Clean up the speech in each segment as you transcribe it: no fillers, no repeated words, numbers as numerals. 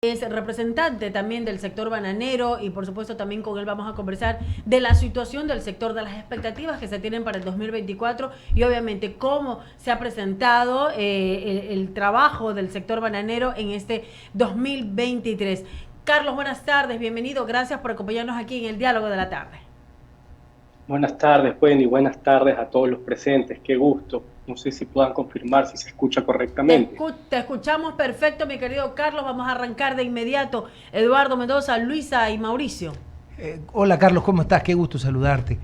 Es representante también del sector bananero y por supuesto también con él vamos a conversar de la situación del sector, de las expectativas que se tienen para el 2024 y obviamente cómo se ha presentado el trabajo del sector bananero en este 2023. Carlos, buenas tardes, bienvenido, gracias por acompañarnos aquí en el Diálogo de la Tarde. Buenas tardes, Wendy. Buenas tardes a todos los presentes. Qué gusto. No sé si puedan confirmar si se escucha correctamente. Te escuchamos perfecto, mi querido Carlos. Vamos a arrancar de inmediato. Eduardo Mendoza, Luisa y Mauricio. Hola Carlos, ¿cómo estás? Qué gusto saludarte.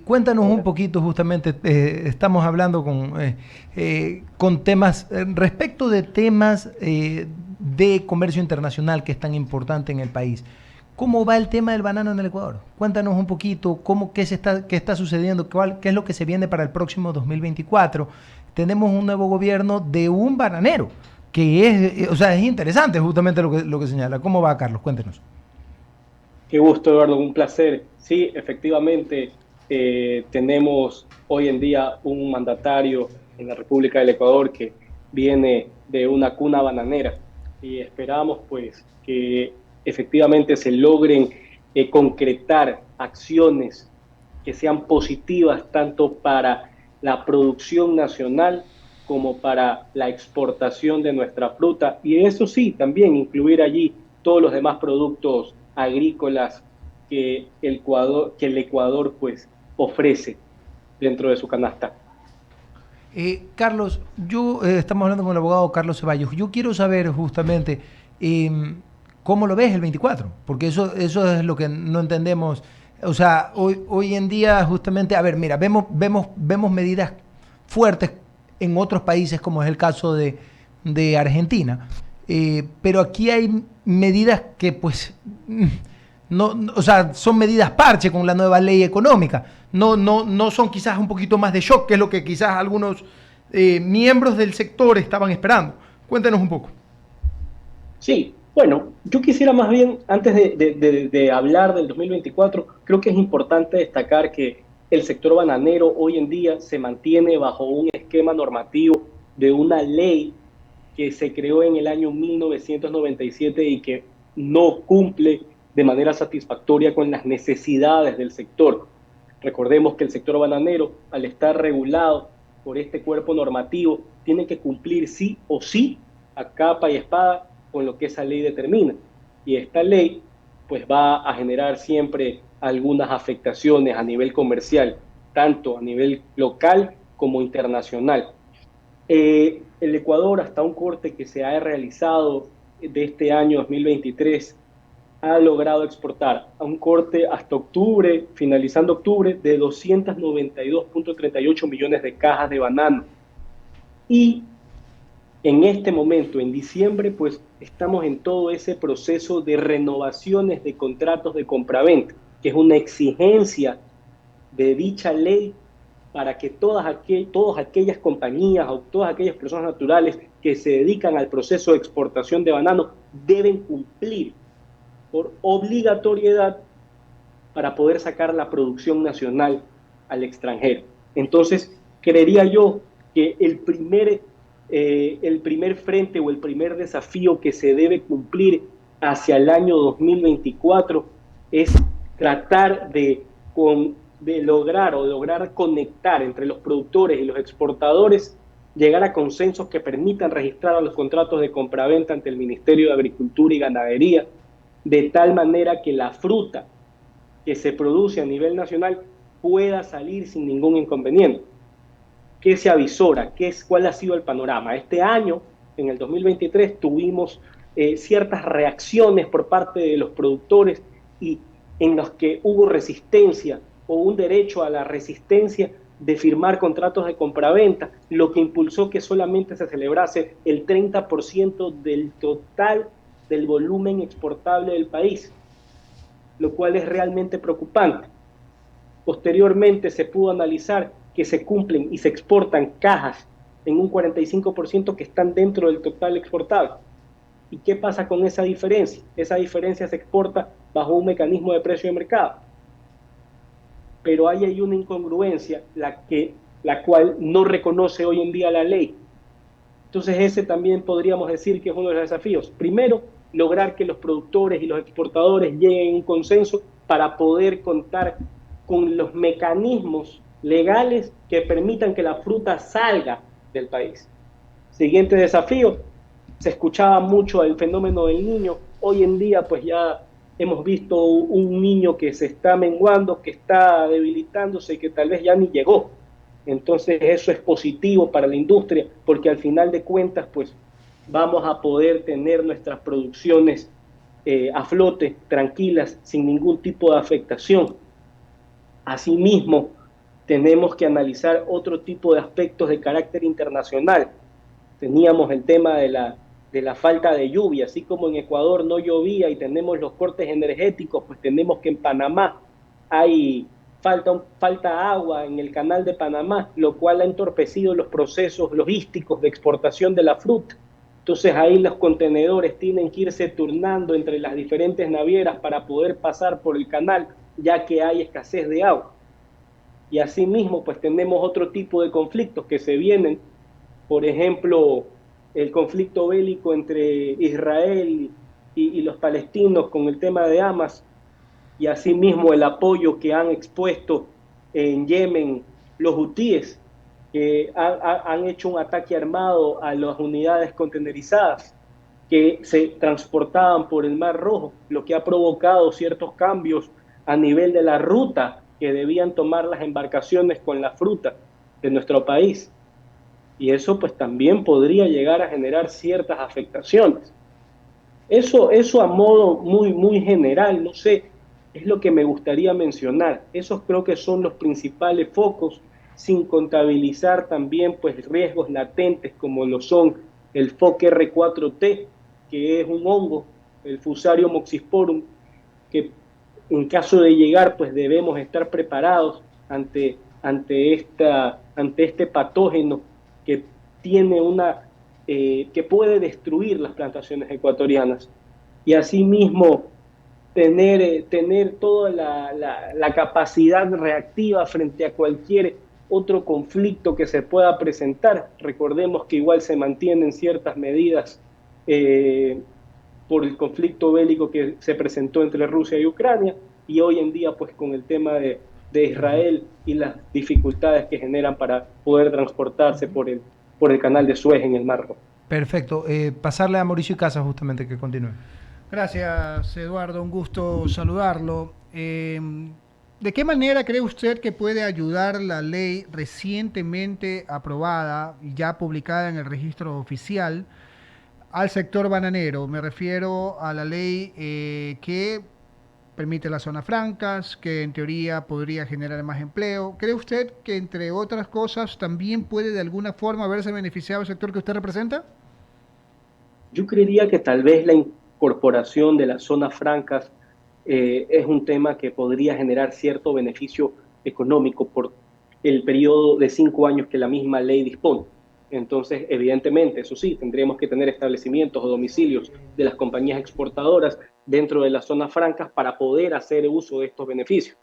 Cuéntanos un Hola. poquito, justamente, estamos hablando con temas, respecto de temas de comercio internacional que es tan importante en el país. ¿Cómo va el tema del banano en el Ecuador? Cuéntanos un poquito qué está sucediendo, qué es lo que se viene para el próximo 2024. Tenemos un nuevo gobierno de un bananero, que es interesante justamente lo que señala. ¿Cómo va, Carlos? Cuéntenos. Qué gusto, Eduardo. Un placer. Sí, efectivamente, tenemos hoy en día un mandatario en la República del Ecuador que viene de una cuna bananera y esperamos pues que efectivamente se logren concretar acciones que sean positivas tanto para la producción nacional como para la exportación de nuestra fruta y eso sí, también incluir allí todos los demás productos agrícolas que el Ecuador pues ofrece dentro de su canasta. Carlos, estamos hablando con el abogado Carlos Ceballos. Yo quiero saber justamente cómo lo ves el 24, porque eso es lo que no entendemos. O sea, hoy en día justamente, a ver, mira, vemos medidas fuertes en otros países, como es el caso de Argentina, pero aquí hay medidas que pues o sea, son medidas parche con la nueva ley económica. No son quizás un poquito más de shock, que es lo que quizás algunos miembros del sector estaban esperando. Cuéntenos un poco. Sí, bueno, yo quisiera más bien, antes de hablar del 2024, creo que es importante destacar que el sector bananero hoy en día se mantiene bajo un esquema normativo de una ley que se creó en el año 1997 y que no cumple de manera satisfactoria con las necesidades del sector. Recordemos que el sector bananero, al estar regulado por este cuerpo normativo, tiene que cumplir sí o sí a capa y espada con lo que esa ley determina. Y esta ley pues va a generar siempre algunas afectaciones a nivel comercial, tanto a nivel local como internacional. El Ecuador, hasta un corte que se ha realizado de este año 2023, ha logrado exportar a un corte hasta octubre, finalizando octubre, de 292.38 millones de cajas de banano. Y en este momento, en diciembre, pues estamos en todo ese proceso de renovaciones de contratos de compraventa, que es una exigencia de dicha ley para que todas aquellas compañías o todas aquellas personas naturales que se dedican al proceso de exportación de banano deben cumplir por obligatoriedad para poder sacar la producción nacional al extranjero. Entonces, creería yo que el primer frente o el primer desafío que se debe cumplir hacia el año 2024 es tratar de lograr conectar entre los productores y los exportadores, llegar a consensos que permitan registrar a los contratos de compraventa ante el Ministerio de Agricultura y Ganadería, de tal manera que la fruta que se produce a nivel nacional pueda salir sin ningún inconveniente. ¿Qué se avisora? ¿Cuál ha sido el panorama? Este año, en el 2023, tuvimos ciertas reacciones por parte de los productores y en los que hubo resistencia o un derecho a la resistencia de firmar contratos de compraventa, lo que impulsó que solamente se celebrase el 30% del total del volumen exportable del país, lo cual es realmente preocupante. Posteriormente se pudo analizar que se cumplen y se exportan cajas en un 45% que están dentro del total exportable. ¿Y qué pasa con esa diferencia? Esa diferencia se exporta bajo un mecanismo de precio de mercado. Pero hay una incongruencia, la cual no reconoce hoy en día la ley. Entonces ese también podríamos decir que es uno de los desafíos. Primero, lograr que los productores y los exportadores lleguen a un consenso para poder contar con los mecanismos legales que permitan que la fruta salga del país. Siguiente desafío, se escuchaba mucho el fenómeno del niño. Hoy en día pues ya hemos visto un niño que se está menguando, que está debilitándose, que tal vez ya ni llegó. Entonces eso es positivo para la industria, porque al final de cuentas pues vamos a poder tener nuestras producciones a flote, tranquilas, sin ningún tipo de afectación. Asimismo, tenemos que analizar otro tipo de aspectos de carácter internacional. Teníamos el tema de la falta de lluvia, así como en Ecuador no llovía y tenemos los cortes energéticos, pues tenemos que en Panamá hay falta agua en el canal de Panamá, lo cual ha entorpecido los procesos logísticos de exportación de la fruta. Entonces ahí los contenedores tienen que irse turnando entre las diferentes navieras para poder pasar por el canal, ya que hay escasez de agua. Y asimismo, pues tenemos otro tipo de conflictos que se vienen, por ejemplo, el conflicto bélico entre Israel y los palestinos con el tema de Hamas, y asimismo el apoyo que han expuesto en Yemen los hutíes, que han hecho un ataque armado a las unidades contenerizadas que se transportaban por el Mar Rojo, lo que ha provocado ciertos cambios a nivel de la ruta que debían tomar las embarcaciones con la fruta de nuestro país. Y eso pues también podría llegar a generar ciertas afectaciones. Eso a modo muy general, no sé, es lo que me gustaría mencionar. Esos creo que son los principales focos, sin contabilizar también pues riesgos latentes como lo son el foc R4T, que es un hongo, el Fusarium oxysporum, que en caso de llegar pues debemos estar preparados ante este patógeno que tiene que puede destruir las plantaciones ecuatorianas. Y asimismo tener toda la capacidad reactiva frente a cualquier otro conflicto que se pueda presentar. Recordemos que igual se mantienen ciertas medidas por el conflicto bélico que se presentó entre Rusia y Ucrania, y hoy en día pues con el tema de Israel y las dificultades que generan para poder transportarse por el canal de Suez en el Mar Rojo. Perfecto. Pasarle a Mauricio Casas justamente que continúe. Gracias, Eduardo. Un gusto saludarlo. ¿De qué manera cree usted que puede ayudar la ley recientemente aprobada y ya publicada en el registro oficial al sector bananero? Me refiero a la ley que permite las zonas francas, que en teoría podría generar más empleo. ¿Cree usted que, entre otras cosas, también puede de alguna forma verse beneficiado el sector que usted representa? Yo creería que tal vez la incorporación de las zonas francas es un tema que podría generar cierto beneficio económico por el periodo de 5 años que la misma ley dispone. Entonces, evidentemente, eso sí, tendríamos que tener establecimientos o domicilios de las compañías exportadoras dentro de las zonas francas para poder hacer uso de estos beneficios.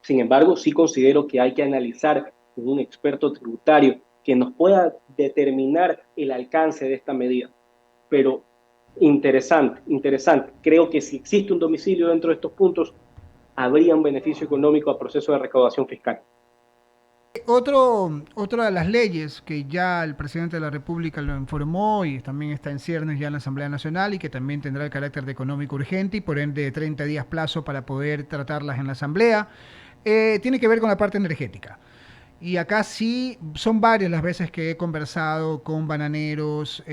Sin embargo, sí considero que hay que analizar con un experto tributario que nos pueda determinar el alcance de esta medida. Pero interesante. Creo que si existe un domicilio dentro de estos puntos, habría un beneficio económico al proceso de recaudación fiscal. Otra de las leyes que ya el presidente de la República lo informó y también está en ciernes ya en la Asamblea Nacional y que también tendrá el carácter de económico urgente y por ende de 30 días plazo para poder tratarlas en la Asamblea, tiene que ver con la parte energética. Y acá sí, son varias las veces que he conversado con bananeros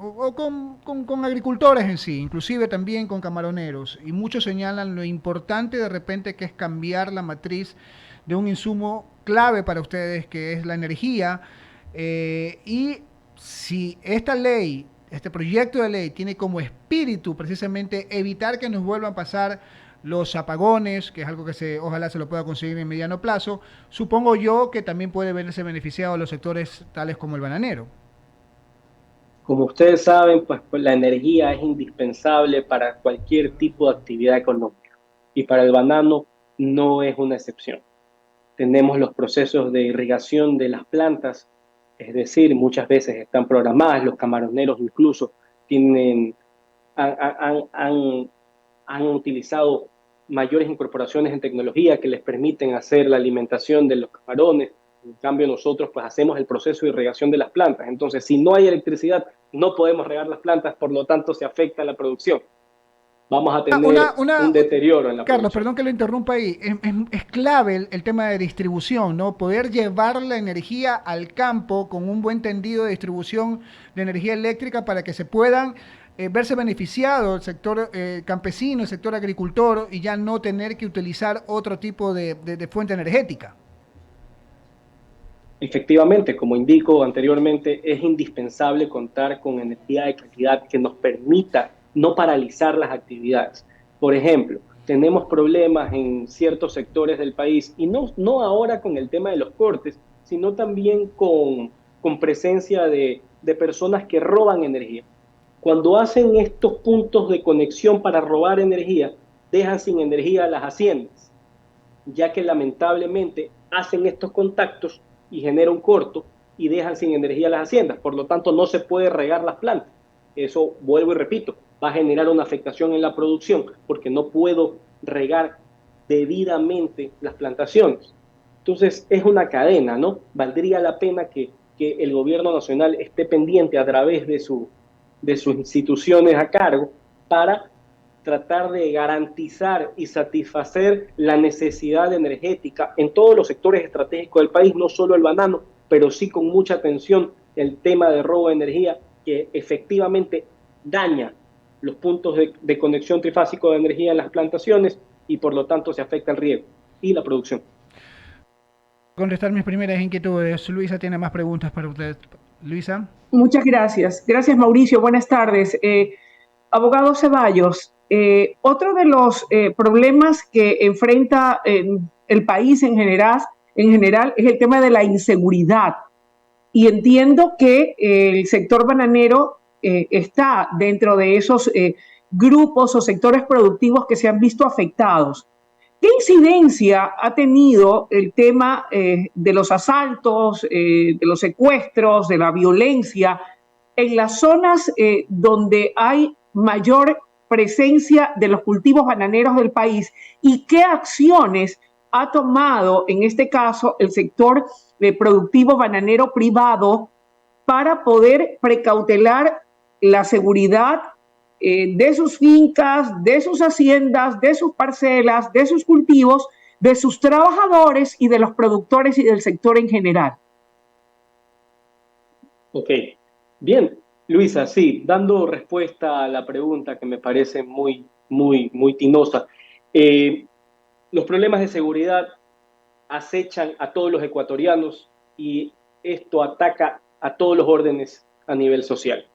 o con agricultores en sí, inclusive también con camaroneros. Y muchos señalan lo importante de repente que es cambiar la matriz de un insumo clave para ustedes, que es la energía. Y si esta ley, este proyecto de ley tiene como espíritu precisamente evitar que nos vuelvan a pasar los apagones, que es algo que ojalá se lo pueda conseguir en mediano plazo, supongo yo que también puede verse beneficiado a los sectores tales como el bananero. Como ustedes saben, pues la energía es indispensable para cualquier tipo de actividad económica y para el banano no es una excepción. Tenemos los procesos de irrigación de las plantas, es decir, muchas veces están programadas, los camaroneros incluso tienen han utilizado mayores incorporaciones en tecnología que les permiten hacer la alimentación de los camarones. En cambio, nosotros pues hacemos el proceso de irrigación de las plantas. Entonces, si no hay electricidad, no podemos regar las plantas, por lo tanto, se afecta la producción. Vamos a tener un deterioro en la Carlos, producción. perdón que lo interrumpa ahí. Es clave el tema de distribución, ¿no? Poder llevar la energía al campo con un buen tendido de distribución de energía eléctrica para que se puedan verse beneficiado el sector campesino, el sector agricultor, y ya no tener que utilizar otro tipo de fuente energética. Efectivamente, como indico anteriormente, es indispensable contar con energía de calidad que nos permita no paralizar las actividades. Por ejemplo, tenemos problemas en ciertos sectores del país, y no ahora con el tema de los cortes, sino también con presencia de personas que roban energía. Cuando hacen estos puntos de conexión para robar energía, dejan sin energía las haciendas, ya que lamentablemente hacen estos contactos y genera un corto y dejan sin energía las haciendas. Por lo tanto, no se puede regar las plantas. Eso, vuelvo y repito, va a generar una afectación en la producción porque no puedo regar debidamente las plantaciones. Entonces, es una cadena, ¿no? Valdría la pena que el gobierno nacional esté pendiente a través de sus instituciones a cargo para tratar de garantizar y satisfacer la necesidad energética en todos los sectores estratégicos del país, no solo el banano, pero sí con mucha atención el tema de robo de energía que efectivamente daña los puntos de conexión trifásico de energía en las plantaciones y por lo tanto se afecta el riego y la producción. Contestar mis primeras inquietudes. Luisa tiene más preguntas para usted. Luisa. Muchas gracias. Gracias, Mauricio. Buenas tardes. Abogado Ceballos, otro de los problemas que enfrenta el país en general es el tema de la inseguridad. Y entiendo que el sector bananero está dentro de esos grupos o sectores productivos que se han visto afectados. ¿Qué incidencia ha tenido el tema de los asaltos, de los secuestros, de la violencia en las zonas donde hay mayor presencia de los cultivos bananeros del país? ¿Y qué acciones ha tomado en este caso el sector productivo bananero privado para poder precautelar la seguridad de sus fincas, de sus haciendas, de sus parcelas, de sus cultivos, de sus trabajadores y de los productores y del sector en general? Ok, bien, Luisa, sí, dando respuesta a la pregunta que me parece muy tinosa. Los problemas de seguridad acechan a todos los ecuatorianos y esto ataca a todos los órdenes a nivel social.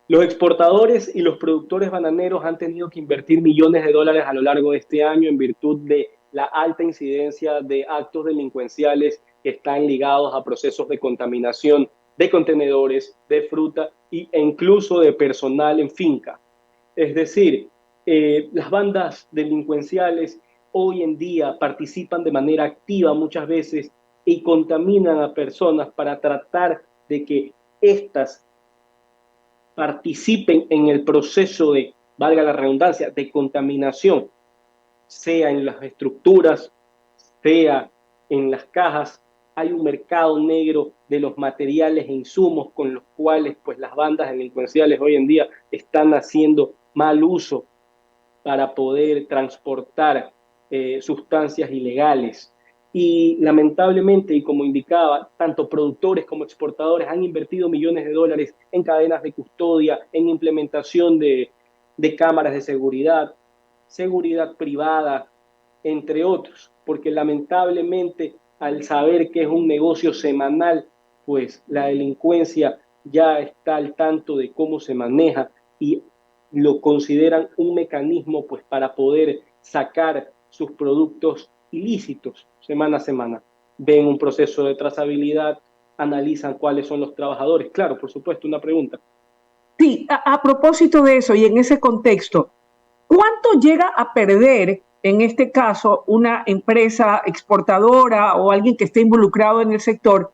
Los exportadores y los productores bananeros han tenido que invertir millones de dólares a lo largo de este año en virtud de la alta incidencia de actos delincuenciales que están ligados a procesos de contaminación de contenedores, de fruta e incluso de personal en finca. Es decir, las bandas delincuenciales hoy en día participan de manera activa muchas veces y contaminan a personas para tratar de que éstas participen en el proceso de, valga la redundancia, de contaminación, sea en las estructuras, sea en las cajas. Hay un mercado negro de los materiales e insumos con los cuales pues, las bandas delincuenciales hoy en día están haciendo mal uso para poder transportar sustancias ilegales. Y lamentablemente, y como indicaba, tanto productores como exportadores han invertido millones de dólares en cadenas de custodia, en implementación de cámaras de seguridad, seguridad privada, entre otros, porque lamentablemente al saber que es un negocio semanal, pues la delincuencia ya está al tanto de cómo se maneja y lo consideran un mecanismo pues para poder sacar sus productos ilícitos semana a semana. Ven un proceso de trazabilidad, analizan cuáles son los trabajadores. Claro, por supuesto, una pregunta. Sí, a propósito de eso y en ese contexto, ¿cuánto llega a perder en este caso una empresa exportadora o alguien que esté involucrado en el sector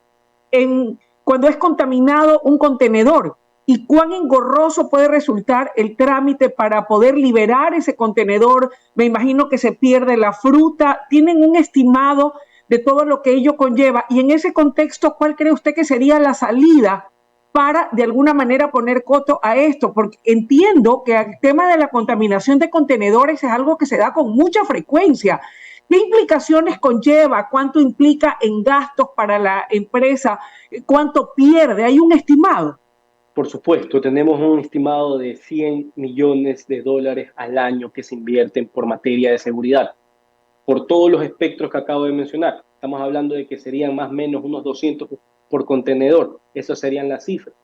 cuando es contaminado un contenedor? y cuán engorroso puede resultar el trámite para poder liberar ese contenedor. Me imagino que se pierde la fruta. ¿Tienen un estimado de todo lo que ello conlleva? Y en ese contexto, ¿cuál cree usted que sería la salida para de alguna manera poner coto a esto? Porque entiendo que el tema de la contaminación de contenedores es algo que se da con mucha frecuencia. ¿Qué implicaciones conlleva? ¿Cuánto implica en gastos para la empresa? ¿Cuánto pierde? ¿Hay un estimado? Por supuesto, tenemos un estimado de $100 millones al año que se invierten por materia de seguridad, por todos los espectros que acabo de mencionar. Estamos hablando de que serían más o menos unos 200 por contenedor. Esas serían las cifras.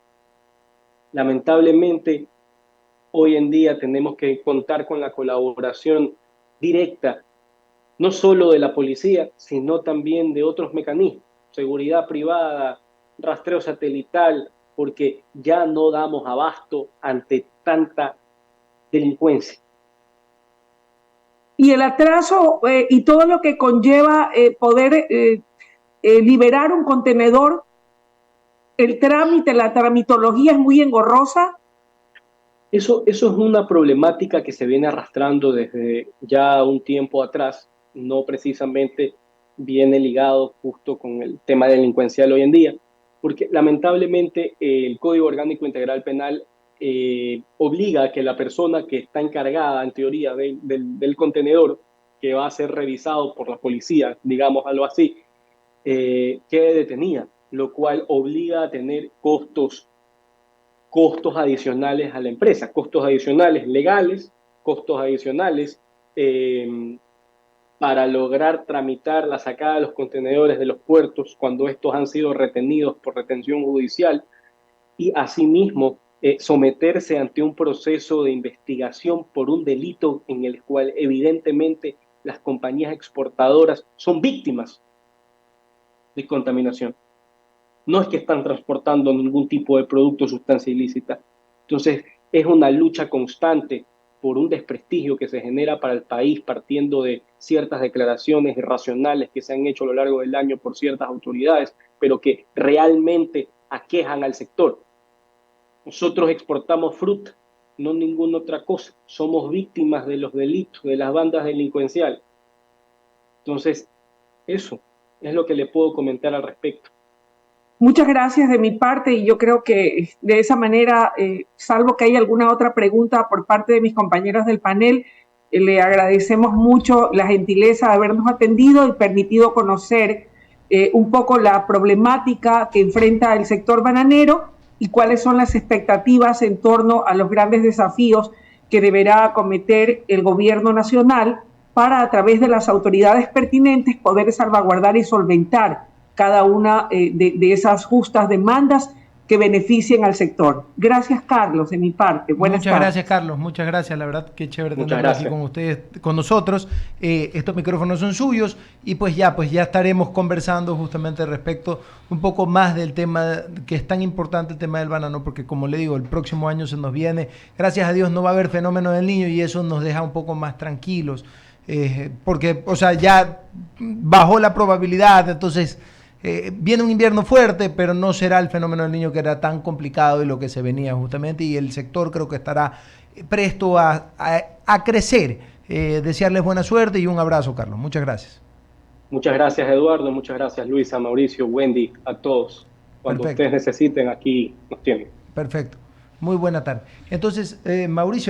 Lamentablemente, hoy en día tenemos que contar con la colaboración directa, no solo de la policía, sino también de otros mecanismos, seguridad privada, rastreo satelital, porque ya no damos abasto ante tanta delincuencia. Y el atraso y todo lo que conlleva poder liberar un contenedor, el trámite, la tramitología es muy engorrosa. Eso es una problemática que se viene arrastrando desde ya un tiempo atrás, no precisamente viene ligado justo con el tema delincuencial hoy en día, porque lamentablemente el Código Orgánico Integral Penal obliga a que la persona que está encargada, en teoría, del contenedor, que va a ser revisado por la policía, digamos algo así, quede detenida, lo cual obliga a tener costos adicionales a la empresa, costos adicionales legales, costos adicionales para lograr tramitar la sacada de los contenedores de los puertos cuando estos han sido retenidos por retención judicial, y asimismo someterse ante un proceso de investigación por un delito en el cual evidentemente las compañías exportadoras son víctimas de contaminación. No es que están transportando ningún tipo de producto o sustancia ilícita. Entonces, es una lucha constante por un desprestigio que se genera para el país partiendo de ciertas declaraciones irracionales que se han hecho a lo largo del año por ciertas autoridades, pero que realmente aquejan al sector. Nosotros exportamos fruta, no ninguna otra cosa. Somos víctimas de los delitos, de las bandas delincuenciales. Entonces, eso es lo que le puedo comentar al respecto. Muchas gracias de mi parte, y yo creo que de esa manera, salvo que haya alguna otra pregunta por parte de mis compañeros del panel, le agradecemos mucho la gentileza de habernos atendido y permitido conocer un poco la problemática que enfrenta el sector bananero y cuáles son las expectativas en torno a los grandes desafíos que deberá acometer el gobierno nacional para, a través de las autoridades pertinentes, poder salvaguardar y solventar cada una de esas justas demandas que beneficien al sector. Gracias, Carlos, de mi parte. Muchas gracias, Carlos. Muchas gracias. La verdad, qué chévere tenerlo aquí con ustedes, con nosotros. Estos micrófonos son suyos y pues ya estaremos conversando justamente respecto un poco más del tema que es tan importante, el tema del banano, porque como le digo, el próximo año se nos viene. Gracias a Dios no va a haber fenómeno del Niño y eso nos deja un poco más tranquilos, porque, o sea, ya bajó la probabilidad, entonces viene un invierno fuerte, pero no será el fenómeno del Niño que era tan complicado y lo que se venía justamente, y el sector creo que estará presto a crecer. Desearles buena suerte y un abrazo, Carlos. Muchas gracias. Muchas gracias, Eduardo. Muchas gracias, Luisa, Mauricio, Wendy, a todos. Cuando ustedes necesiten, aquí nos tienen. Perfecto. Muy buena tarde. Entonces, Mauricio.